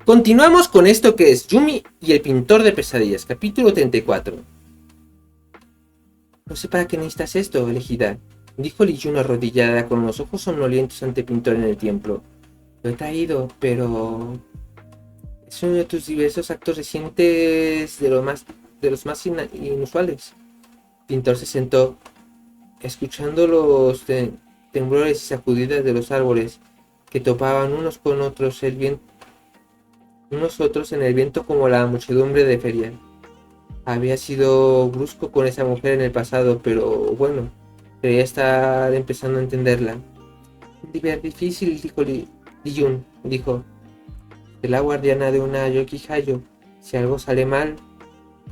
Continuamos con esto que es Yumi y el pintor de pesadillas, capítulo 34. No sé para qué necesitas esto, elegida, dijo Li Yun arrodillada con los ojos somnolientos ante el pintor en el templo. Lo he traído, pero es uno de tus diversos actos recientes de los más inusuales. El pintor se sentó, escuchando los temblores y sacudidas de los árboles que topaban unos con otros en el viento como la muchedumbre de feria. Había sido brusco con esa mujer en el pasado, pero bueno, creía estar empezando a entenderla. Difícil, dijo Li Yun, dijo. Es la guardiana de una Yoki Hayo. Si algo sale mal,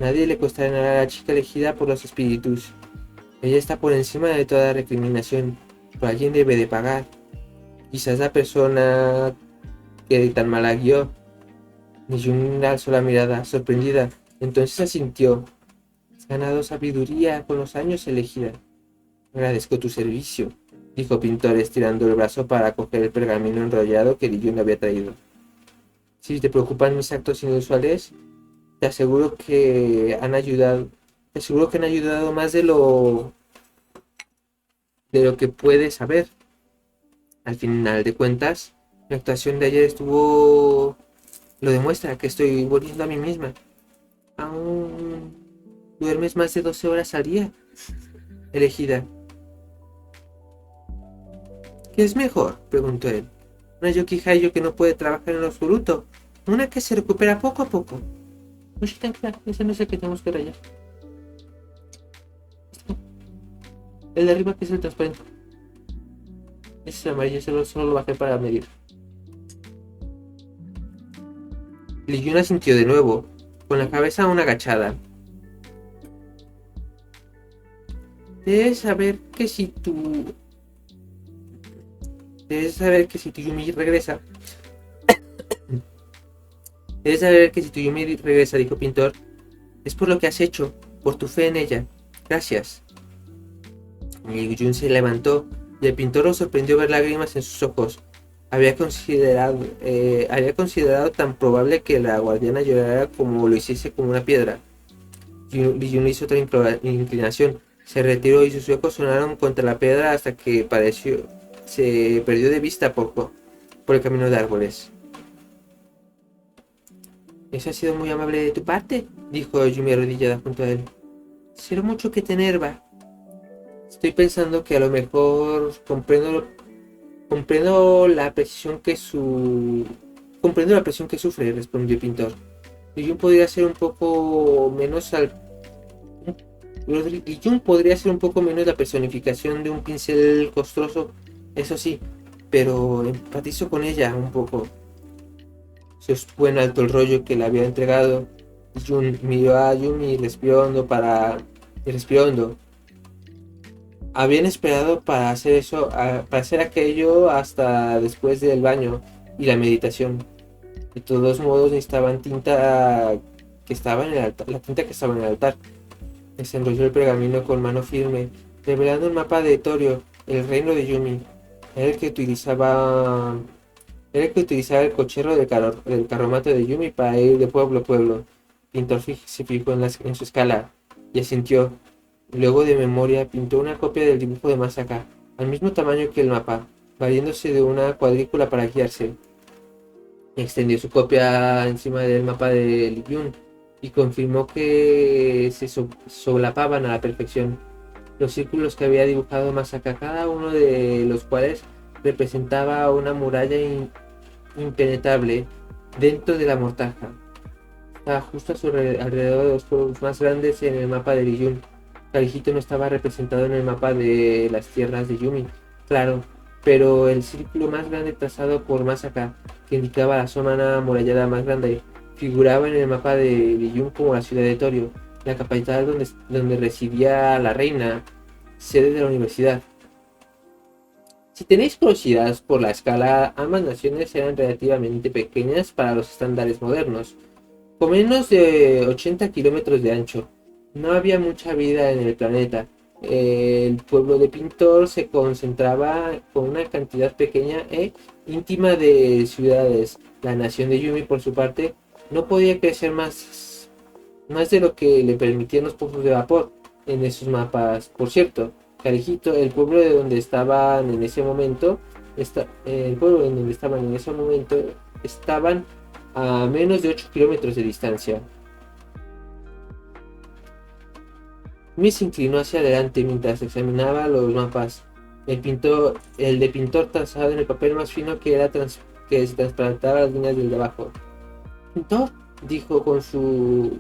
nadie le costará nada a la chica elegida por los espíritus. Ella está por encima de toda recriminación, pero alguien debe de pagar. Quizás la persona que tan mal la guió. Li Yun alzó la mirada, sorprendida. Entonces asintió. Has ganado sabiduría con los años, elegida. Agradezco tu servicio, dijo Pintor estirando el brazo para coger el pergamino enrollado que Li Yun había traído. Si te preocupan mis actos inusuales, te aseguro que han ayudado más de lo que puedes saber. Al final de cuentas, la actuación de ayer lo demuestra, que estoy volviendo a mí misma. ¿Aún duermes más de 12 horas al día, elegida? ¿Qué es mejor?, preguntó él. ¿Una Yoki Hayo que no puede trabajar en lo absoluto? ¿Una que se recupera poco a poco? Oye, tranquila, ese no es el que tenemos que rayar. El de arriba, que es el transparente. Ese es el amarillo, solo lo bajé para medir. Li Yun asintió de nuevo, con la cabeza aún agachada. Debes saber que si tu Yumi regresa. Dijo Pintor. Es por lo que has hecho, por tu fe en ella. Gracias. Li Yun se levantó y el pintor lo sorprendió ver lágrimas en sus ojos. Había considerado tan probable que la guardiana llorara como lo hiciese como una piedra. Li Yun hizo otra inclinación. Se retiró y sus ecos sonaron contra la piedra hasta que se perdió de vista por el camino de árboles. Eso ha sido muy amable de tu parte, dijo Yumi arrodillada junto a él. Será mucho que te enerva. Estoy pensando que a lo mejor comprendo la presión que sufre, respondió el pintor. Yun podría ser un poco menos la personificación de un pincel costroso, eso sí, pero empatizo con ella un poco. Sostuvo en alto el rollo que le había entregado. Yun miró a Yumi y respiró hondo. Habían esperado para hacer aquello hasta después del baño y la meditación. De todos modos necesitaban la tinta que estaba en el altar. Desenrolló el pergamino con mano firme, revelando un mapa de Torio, el reino de Yumi. Era el que utilizaba el cochero del carromato de Yumi para ir de pueblo a pueblo. Pintor se fijó en su escala y asintió. Luego, de memoria, pintó una copia del dibujo de Masaka, al mismo tamaño que el mapa, valiéndose de una cuadrícula para guiarse. Extendió su copia encima del mapa de Li Yun y confirmó que se solapaban a la perfección. Los círculos que había dibujado Masaka, cada uno de los cuales representaba una muralla impenetrable dentro de la mortaja. Estaba justo a su alrededor de los pueblos más grandes en el mapa de Li Yun. Carijito no estaba representado en el mapa de las tierras de Yumi, claro, pero el círculo más grande trazado por Masaka, que indicaba la zona amurallada más grande, figuraba en el mapa de Li Yun como la ciudad de Torio, la capital donde residía la reina, sede de la universidad. Si tenéis curiosidad por la escala, ambas naciones eran relativamente pequeñas para los estándares modernos, con menos de 80 kilómetros de ancho. No había mucha vida en el planeta. El pueblo de Pintor se concentraba con una cantidad pequeña e íntima de ciudades, La nación de Yumi, por su parte, no podía crecer más de lo que le permitían los pozos de vapor en esos mapas. Por cierto, Carejito, el pueblo de donde estaban en ese momento, el pueblo en donde estaban en ese momento, estaban a menos de 8 kilómetros de distancia. Yumi se inclinó hacia adelante mientras examinaba los mapas. El de pintor trazado en el papel más fino que se transplantaba las líneas del de abajo. ¿Pintor? Dijo con sus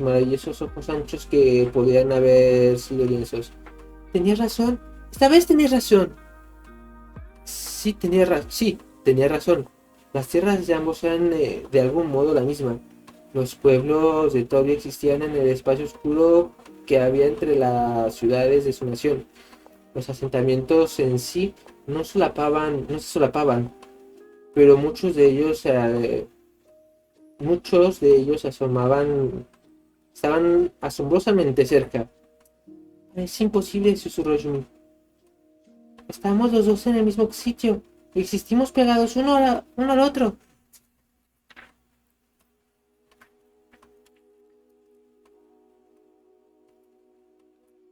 maravillosos ojos anchos que podían haber sido lienzos. Tenías razón. Esta vez tenías razón. Sí, tenía razón. Las tierras de ambos eran de algún modo la misma. Los pueblos de Toby existían en el espacio oscuro que había entre las ciudades de su nación. Los asentamientos en sí no se solapaban, pero muchos de ellos estaban asombrosamente cerca. Es imposible, susurró Yumi. Estamos los dos en el mismo sitio. Existimos pegados uno al otro.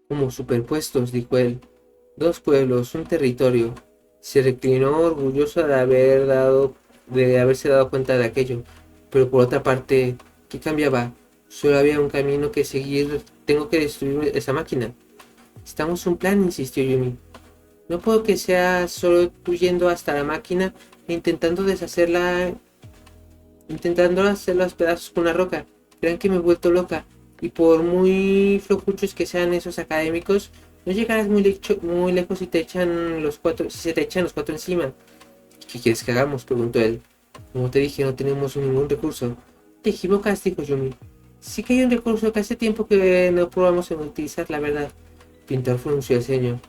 Como superpuestos, dijo él. Dos pueblos, un territorio. Se reclinó orgulloso de haberse dado cuenta de aquello. Pero por otra parte, ¿qué cambiaba? Solo había un camino que seguir. Tengo que destruir esa máquina. Estamos un plan, insistió Yumi. No puedo que sea solo tú yendo hasta la máquina e intentando hacer los pedazos con una roca. Crean que me he vuelto loca. Y por muy flojuchos que sean esos académicos, no llegarás muy lejos si se te echan los cuatro encima. ¿Qué quieres que hagamos?, preguntó él. Como te dije, no tenemos ningún recurso. Te equivocas, dijo Yumi. Sí que hay un recurso que hace tiempo que no probamos en utilizar, la verdad. Pintor frunció el ceño.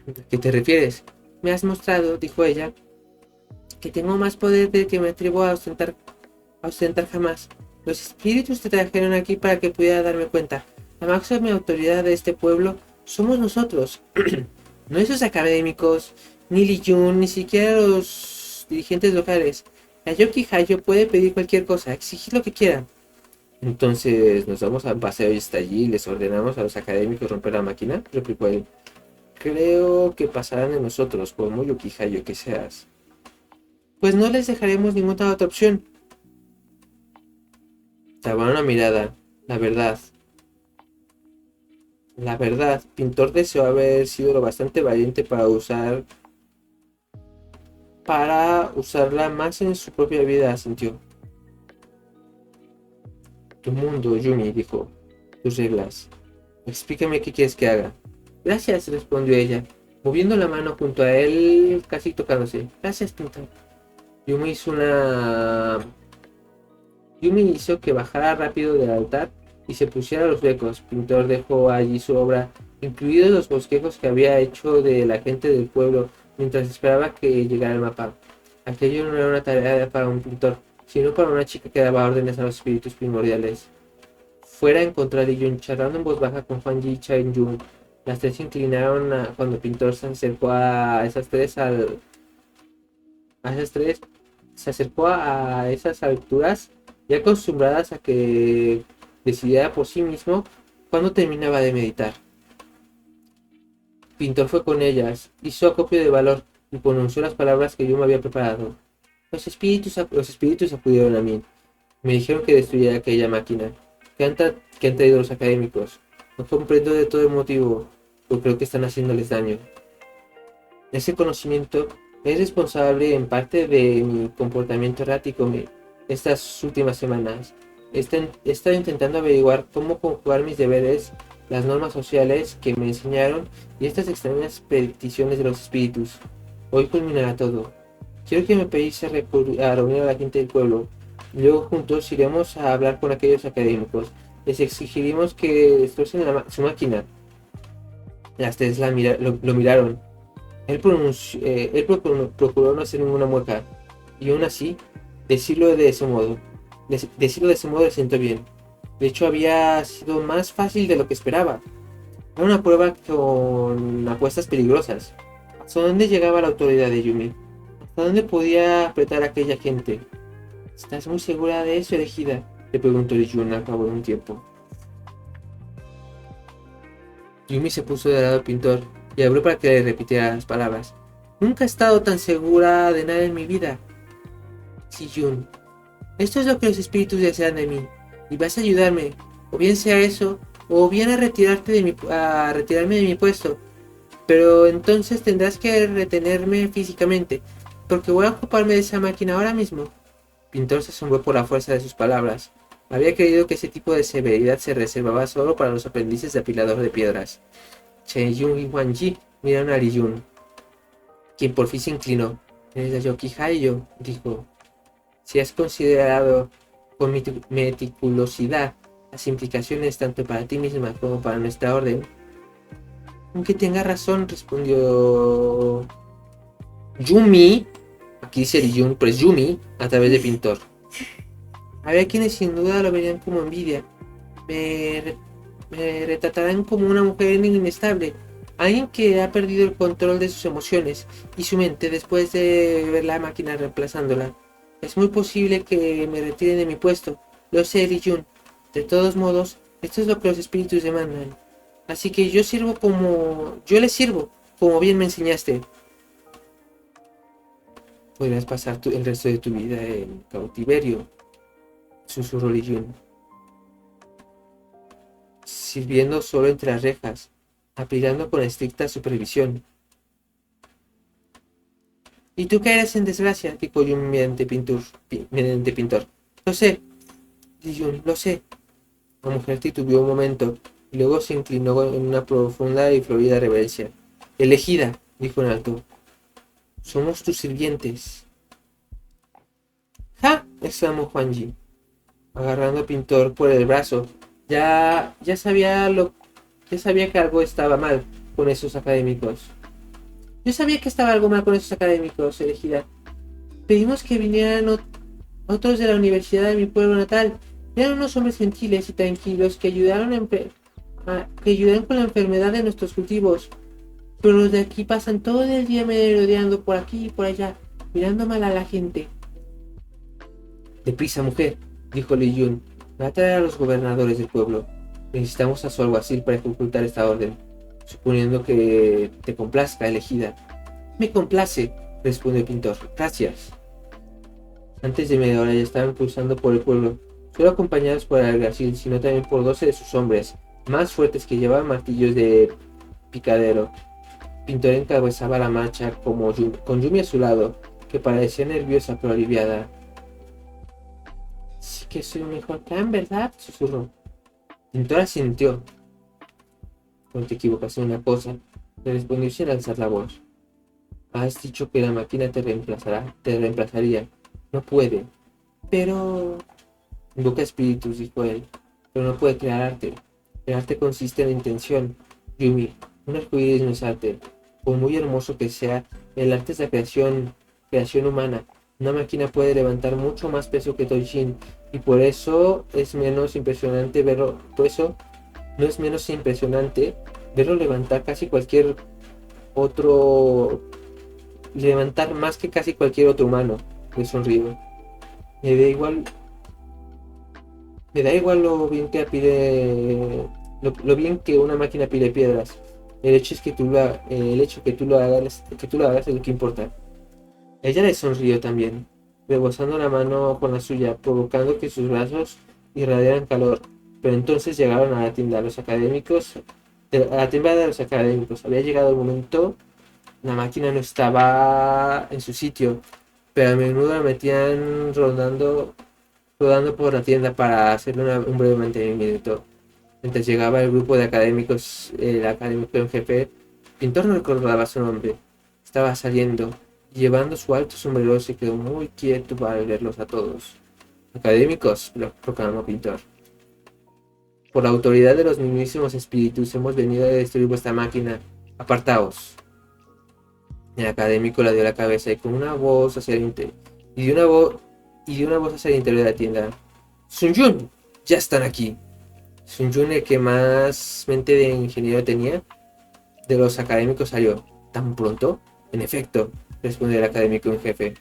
¿A qué te refieres? Me has mostrado, dijo ella, que tengo más poder del que me atrevo a ostentar jamás. Los espíritus te trajeron aquí para que pudiera darme cuenta. La máxima autoridad de este pueblo somos nosotros. No esos académicos, ni Li Jun, ni siquiera los dirigentes locales. La Yoki Hayo puede pedir cualquier cosa, exigir lo que quiera. Entonces, ¿nos vamos a un paseo y hasta allí y les ordenamos a los académicos romper la máquina?, replicó él. Creo que pasarán de nosotros, por muy Yoki Hayo que seas. Pues no les dejaremos ninguna otra opción. Trabó una mirada. La verdad, Pintor deseó haber sido lo bastante valiente para usarla más en su propia vida, sintió. Tu mundo, Yumi, dijo. Tus reglas. Explícame qué quieres que haga. Gracias, respondió ella, moviendo la mano junto a él, casi tocándose. Gracias, Pintor. Yumi hizo que bajara rápido del altar y se pusiera los flecos. Pintor dejó allí su obra, incluidos los bosquejos que había hecho de la gente del pueblo, mientras esperaba que llegara el mapa. Aquello no era una tarea para un pintor, sino para una chica que daba órdenes a los espíritus primordiales. Fuera encontró a Li Jun charlando en voz baja con Fan Yi y Chen Yun. Las tres se inclinaron cuando el pintor se acercó a esas tres se acercó a esas alturas, ya acostumbradas a que decidiera por sí mismo cuando terminaba de meditar. Pintor fue con ellas, hizo acopio de valor y pronunció las palabras que yo me había preparado. Los espíritus acudieron a mí. Me dijeron que destruyera aquella máquina. ¿Qué han traído los académicos? No comprendo de todo el motivo, pero creo que están haciéndoles daño. Ese conocimiento es responsable en parte de mi comportamiento errático estas últimas semanas. He estado intentando averiguar cómo conjugar mis deberes, las normas sociales que me enseñaron y estas extrañas peticiones de los espíritus. Hoy culminará todo. Quiero que me pedís a reunir a la gente del pueblo. Luego juntos iremos a hablar con aquellos académicos. Les exigiremos que destrocen su máquina. Las tres lo miraron. Él procuró no hacer ninguna mueca. Y aún así, decirlo de ese modo le sentó bien. De hecho, había sido más fácil de lo que esperaba. Era una prueba con apuestas peligrosas. ¿Hasta dónde llegaba la autoridad de Yumi? ¿Hasta dónde podía apretar a aquella gente? ¿Estás muy segura de eso, elegida? Le preguntó Lee-jun al cabo de un tiempo. Yumi se puso del lado del pintor y habló para que le repitiera las palabras. Nunca he estado tan segura de nada en mi vida. Si-jun, esto es lo que los espíritus desean de mí, y vas a ayudarme, o bien sea eso, o bien a retirarme de mi puesto. Pero entonces tendrás que retenerme físicamente, porque voy a ocuparme de esa máquina ahora mismo. Pintor se asombró por la fuerza de sus palabras. Había creído que ese tipo de severidad se reservaba solo para los aprendices de apilador de piedras. Che-yun y Wan-ji miraron a Li-jun, quien por fin se inclinó. «Eres la Yoki-Haiyo», dijo. «Si has considerado con meticulosidad las implicaciones tanto para ti misma como para nuestra orden». «Aunque tenga razón», respondió Yumi. Aquí dice Li-jun, pero es Yumi, a través de Pintor. Había quienes sin duda lo verían como envidia. Me retratarán como una mujer inestable, alguien que ha perdido el control de sus emociones y su mente después de ver la máquina reemplazándola. Es muy posible que me retiren de mi puesto, lo sé, Lee-jun. De todos modos, esto es lo que los espíritus demandan. Así que yo les sirvo, como bien me enseñaste. Podrás pasar el resto de tu vida en cautiverio, susurró Lee-jun, sirviendo solo entre las rejas, aplicando con estricta supervisión. ¿Y tú caerás en desgracia?, dijo Yun mediante Pintor. Lo sé, Lee-jun, lo sé. La mujer titubeó un momento y luego se inclinó en una profunda y florida reverencia. Elegida, dijo en alto. Somos tus sirvientes. ¡Ja!, exclamó Hwan-ji, agarrando a Pintor por el brazo. Ya sabía que algo estaba mal con esos académicos. Yo sabía que estaba algo mal con esos académicos, elegida. Pedimos que vinieran otros de la universidad de mi pueblo natal. Eran unos hombres gentiles y tranquilos que ayudaron con la enfermedad de nuestros cultivos. Pero los de aquí pasan todo el día merodeando por aquí y por allá, mirando mal a la gente. Deprisa, mujer, dijo Lee-jun. Va a traer a los gobernadores del pueblo. Necesitamos a su alguacil para ejecutar esta orden. Suponiendo que te complazca, elegida. Me complace, respondió Pintor. Gracias. Antes de media hora ya estaban cruzando por el pueblo, solo acompañados por el alguacil, sino también por 12 de sus hombres, más fuertes, que llevaban martillos de picadero. Pintor encabezaba la marcha con Yumi a su lado, que parecía nerviosa pero aliviada. Sí que soy un mejor plan, ¿verdad?, susurró. Pintor asintió. No te equivocas en una cosa, le respondió sin alzar la voz. Has dicho que la máquina te reemplazaría. No puede. Pero... invoca espíritus, dijo él. Pero no puede crear arte. El arte consiste en la intención. Yumi, un arcoíris no es arte. Por muy hermoso que sea, el arte es la creación humana. Una máquina puede levantar mucho más peso que Toijin, y por eso es menos impresionante verlo. Por eso no es menos impresionante verlo levantar levantar más que casi cualquier otro humano. Le sonrió. Me da igual lo bien que lo bien que una máquina pile piedras. El hecho que tú lo hagas es lo que importa. Ella le sonrió también, rebosando la mano con la suya, provocando que sus brazos irradiaran calor. Pero entonces llegaron a la tienda de los académicos. Había llegado el momento. La máquina no estaba en su sitio, pero a menudo la metían rodando por la tienda para hacerle un breve mantenimiento. Mientras llegaba el grupo de académicos, el académico en jefe, Pintor no recordaba su nombre. Estaba saliendo, y llevando su alto sombrero se quedó muy quieto para verlos a todos. Académicos, lo proclamó Pintor. Por la autoridad de los mismísimos espíritus hemos venido a destruir vuestra máquina. Apartaos. El académico le dio la cabeza y con una voz hacia el interior, y de una voz hacia el interior de la tienda. Sun-jun, ya están aquí. Sun-jun, el que más mente de ingeniero tenía de los académicos, salió. ¿Tan pronto? En efecto, respondió el académico en jefe.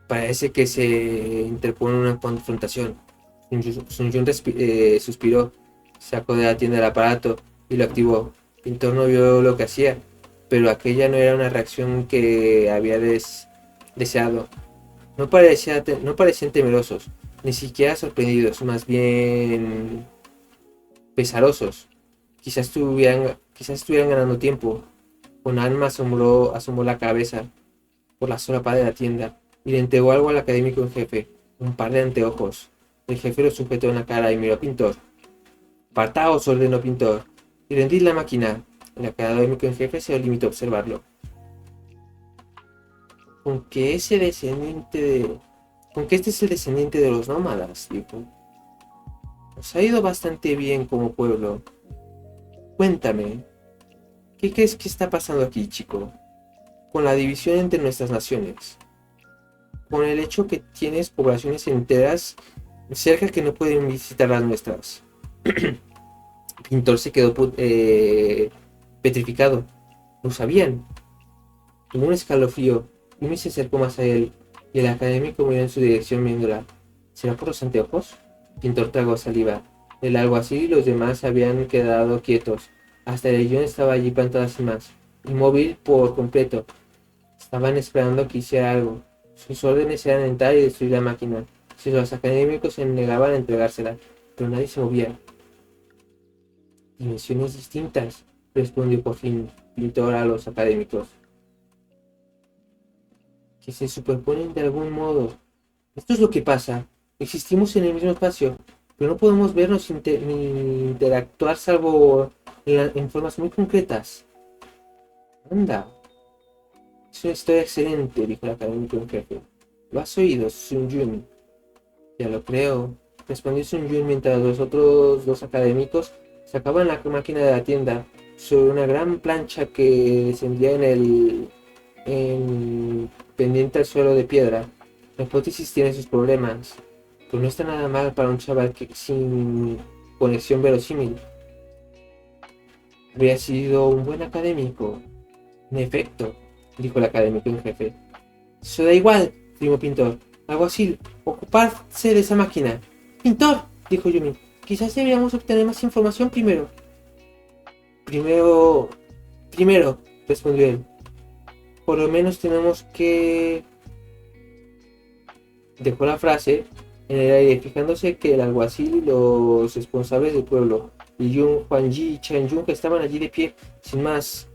Parece que se interpone una confrontación. Sun Yun suspiró, sacó de la tienda el aparato y lo activó. Pintor no vio lo que hacía, pero aquella no era una reacción que había deseado. No parecían temerosos, ni siquiera sorprendidos, más bien pesarosos. Quizás estuvieran ganando tiempo. Conan asomó la cabeza por la solapa de la tienda y le entregó algo al académico en jefe, un par de anteojos. El jefe lo sujetó en la cara y miró a Pintor. Apartaos, ordenó Pintor, y rendid la máquina. El académico en jefe se limitó a observarlo. Con que este es el descendiente de los nómadas, dijo. Os ha ido bastante bien como pueblo. Cuéntame, ¿qué crees que está pasando aquí, chico? Con la división entre nuestras naciones. Con el hecho que tienes poblaciones enteras cerca que no pueden visitar las nuestras. Pintor se quedó petrificado. Lo sabían. Tuvo un escalofrío. Yumi se acercó más a él y el académico miró en su dirección viéndola. ¿Será por los anteojos? Pintor tragó saliva. El alguacil y los demás se habían quedado quietos. Hasta el John estaba allí plantado sin más, inmóvil por completo. Estaban esperando que hiciera algo. Sus órdenes eran entrar y destruir la máquina. Si los académicos se negaban a entregársela, pero nadie se movía. Dimensiones distintas, respondió por fin Pintor a los académicos. Que se superponen de algún modo. Esto es lo que pasa. Existimos en el mismo espacio, pero no podemos vernos ni interactuar salvo en formas muy concretas. Anda. Es una historia excelente, dijo el académico en jefe. ¿Lo has oído, Sun Yun? Ya lo creo, respondió Sun Yun mientras los otros dos académicos sacaban la máquina de la tienda sobre una gran plancha que descendía pendiente al suelo de piedra. La hipótesis tiene sus problemas, pero no está nada mal para un chaval sin conexión verosímil. Habría sido un buen académico. En efecto, dijo el académico en jefe. Eso da igual, afirmó Pintor. Alguacil, ocuparse de esa máquina. Pintor, dijo Yumi. Quizás deberíamos obtener más información primero. Primero, respondió él. Por lo menos tenemos que... Dejó la frase en el aire, fijándose que el alguacil y los responsables del pueblo, Yun, Huangji y Chen Yun, que estaban allí de pie, sin más,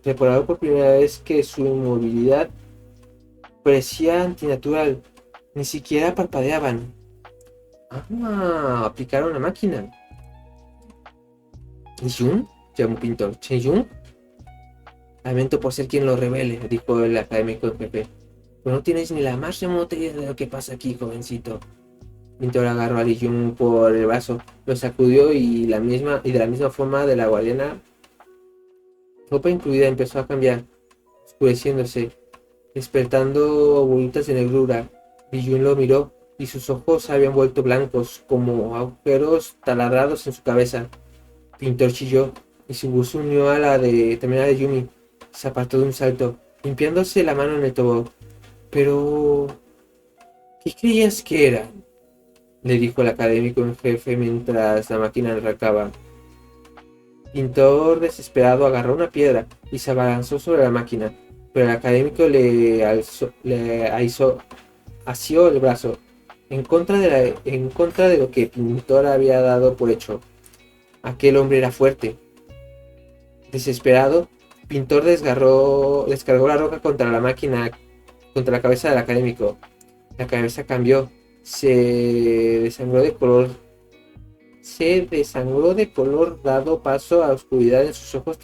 reparado por primera vez que su inmovilidad parecía antinatural. Ni siquiera parpadeaban. Aplicaron la máquina. ¿Yun? Llamó Pintor. ¿Chen Yun? Lamento por ser quien lo revele, dijo el académico en jefe. Pero no tienes ni la más remota idea de lo que pasa aquí, jovencito. Pintor agarró a Li Yun por el brazo, lo sacudió y de la misma forma de la guardiana, ropa incluida, empezó a cambiar, oscureciéndose, despertando bolitas de negrura. Li Yun lo miró y sus ojos se habían vuelto blancos como agujeros taladrados en su cabeza. Pintor chilló y su voz se unió a la de Yumi. Se apartó de un salto, limpiándose la mano en el tobo. Pero... ¿qué creías que era? Le dijo el académico en jefe mientras la máquina arrancaba. Pintor desesperado agarró una piedra y se abalanzó sobre la máquina, pero el académico asió el brazo, en contra de lo que Pintor había dado por hecho. Aquel hombre era fuerte. Desesperado, Pintor descargó la roca contra la máquina, contra la cabeza del académico. La cabeza cambió, se desangró de color, dado paso a oscuridad en sus ojos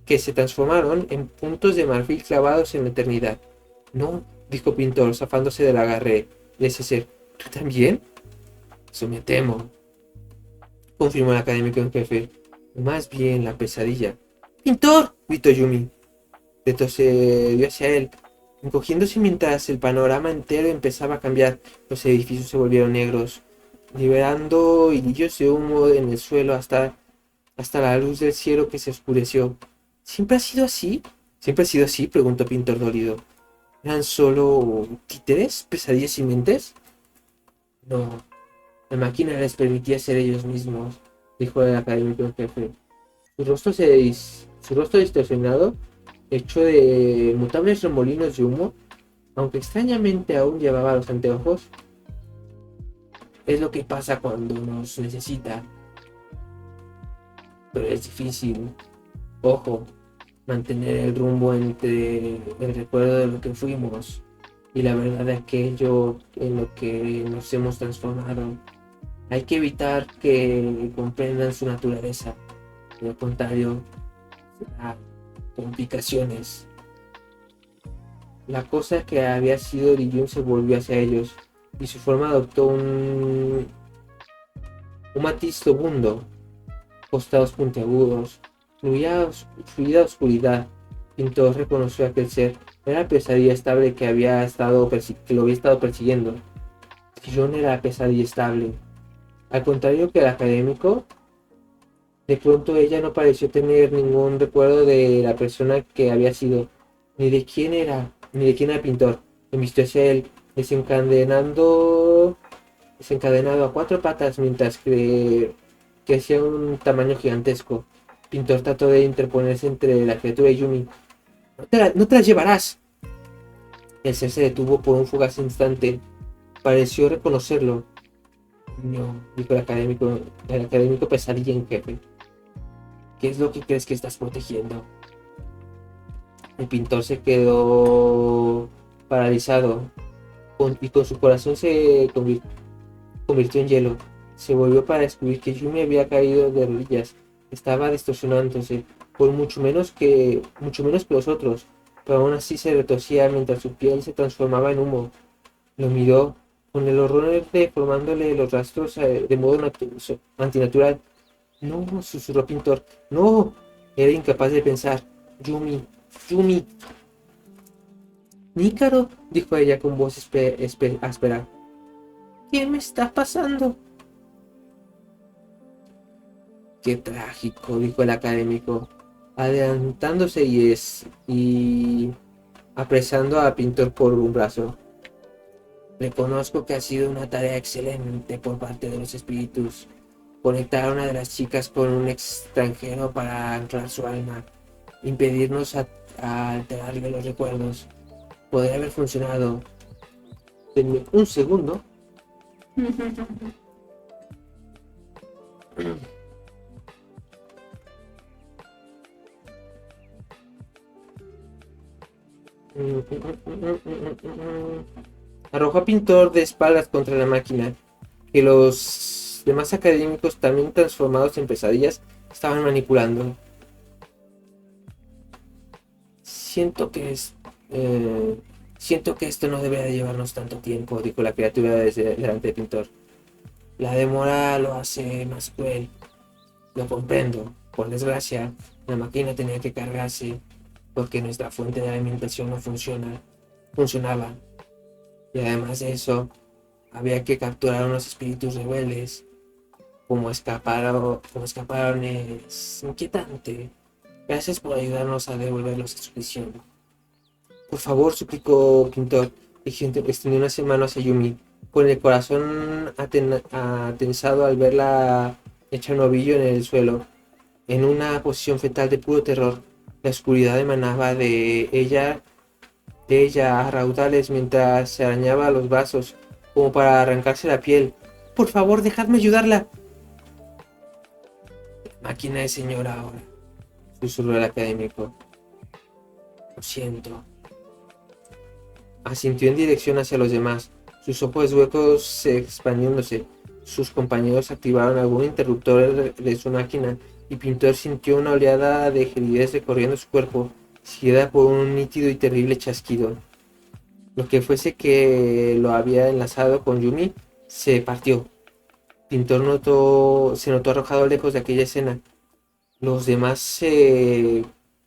que se transformaron en puntos de marfil clavados en la eternidad. No, dijo Pintor, zafándose del agarre de ese ser. ¿Tú también? Eso me temo, confirmó el académico en jefe. Más bien la pesadilla. ¡Pintor!, gritó Yumi. Retrocedió hacia él, encogiéndose mientras el panorama entero empezaba a cambiar. Los edificios se volvieron negros, liberando hilillos de humo en el suelo hasta la luz del cielo que se oscureció. ¿Siempre ha sido así? ¿Siempre ha sido así? Preguntó Pintor dolido. ¿Eran solo títeres, pesadillas y mentes? No, la máquina les permitía ser ellos mismos, dijo el académico jefe. Su rostro distorsionado, hecho de mutables remolinos de humo, aunque extrañamente aún llevaba los anteojos. Es lo que pasa cuando nos necesita, pero es difícil. Ojo, mantener el rumbo entre el recuerdo de lo que fuimos y la verdad de aquello en lo que nos hemos transformado. Hay que evitar que comprendan su naturaleza. De lo contrario, a complicaciones. La cosa que había sido Dijun se volvió hacia ellos y su forma adoptó un matiz lobundo, costados puntiagudos, fluida oscuridad. Pintor reconoció a aquel ser. Era la pesadilla estable que que lo había estado persiguiendo. Dijun era la pesadilla estable. Al contrario que el académico, de pronto ella no pareció tener ningún recuerdo de la persona que había sido, ni de quién era, ni de quién era Pintor. Embistió hacia él, desencadenado a cuatro patas mientras que hacía un tamaño gigantesco. Pintor trató de interponerse entre la criatura y Yumi. No te las llevarás. El ser se detuvo por un fugaz instante. Pareció reconocerlo. No, dijo el académico pesadilla en jefe. ¿Qué es lo que crees que estás protegiendo? El pintor se quedó paralizado y con su corazón se convirtió en hielo. Se volvió para descubrir que Yumi había caído de rodillas. Estaba distorsionándose, por mucho menos que los otros, pero aún así se retorcía mientras su piel se transformaba en humo. Lo miró con el horror deformándole los rastros de modo antinatural. No, susurró Pintor. No, era incapaz de pensar. Yumi, Yumi. Nícaro, dijo ella con voz áspera. ¿Qué me está pasando? Qué trágico, dijo el académico, adelantándose y apresando a Pintor por un brazo. Reconozco que ha sido una tarea excelente por parte de los espíritus. Conectar a una de las chicas con un extranjero para anclar su alma, impedirnos a alterarle los recuerdos. Podría haber funcionado. Denme un segundo. Arrojó a Pintor de espaldas contra la máquina, que los demás académicos, también transformados en pesadillas, estaban manipulando. Siento que esto no debería de llevarnos tanto tiempo, dijo la criatura desde delante de Pintor. La demora lo hace más cruel. Lo comprendo. Por desgracia, la máquina tenía que cargarse porque nuestra fuente de alimentación no funcionaba. Y además de eso, había que capturar a unos espíritus rebeldes. Como escaparon es inquietante. Gracias por ayudarnos a devolverlos a su prisión. Por favor, suplicó Pintor, y extendió una mano hacia Yumi, con el corazón atensado al verla hecha un ovillo en el suelo, en una posición fetal de puro terror. La oscuridad emanaba de ella a raudales mientras se arañaba los brazos, como para arrancarse la piel. Por favor, dejadme ayudarla. Máquina de señora ahora, susurró el académico. Lo siento. Asintió en dirección hacia los demás, sus ojos huecos expandiéndose. Sus compañeros activaron algún interruptor de su máquina y Pintor sintió una oleada de gelidez recorriendo su cuerpo, seguida por un nítido y terrible chasquido. Lo que fuese que lo había enlazado con Yumi se partió. Pintor se notó arrojado lejos de aquella escena. Los demás se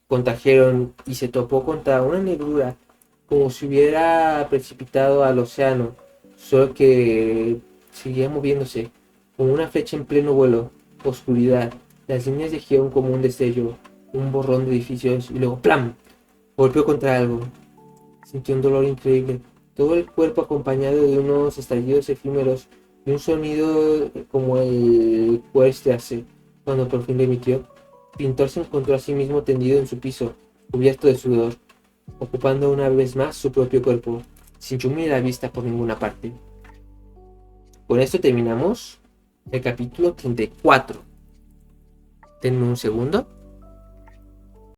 contagiaron y se topó contra una negrura, como si hubiera precipitado al océano, solo que seguía moviéndose, como una flecha en pleno vuelo. Oscuridad, las líneas de guión como un destello, un borrón de edificios y luego ¡plam! Golpeó contra algo. Sintió un dolor increíble. Todo el cuerpo acompañado de unos estallidos efímeros y un sonido como el cueste hace cuando por fin lo emitió. El pintor se encontró a sí mismo tendido en su piso, cubierto de sudor, ocupando una vez más su propio cuerpo, sin chumir la vista por ninguna parte. Con esto terminamos el capítulo 34. Denme un segundo.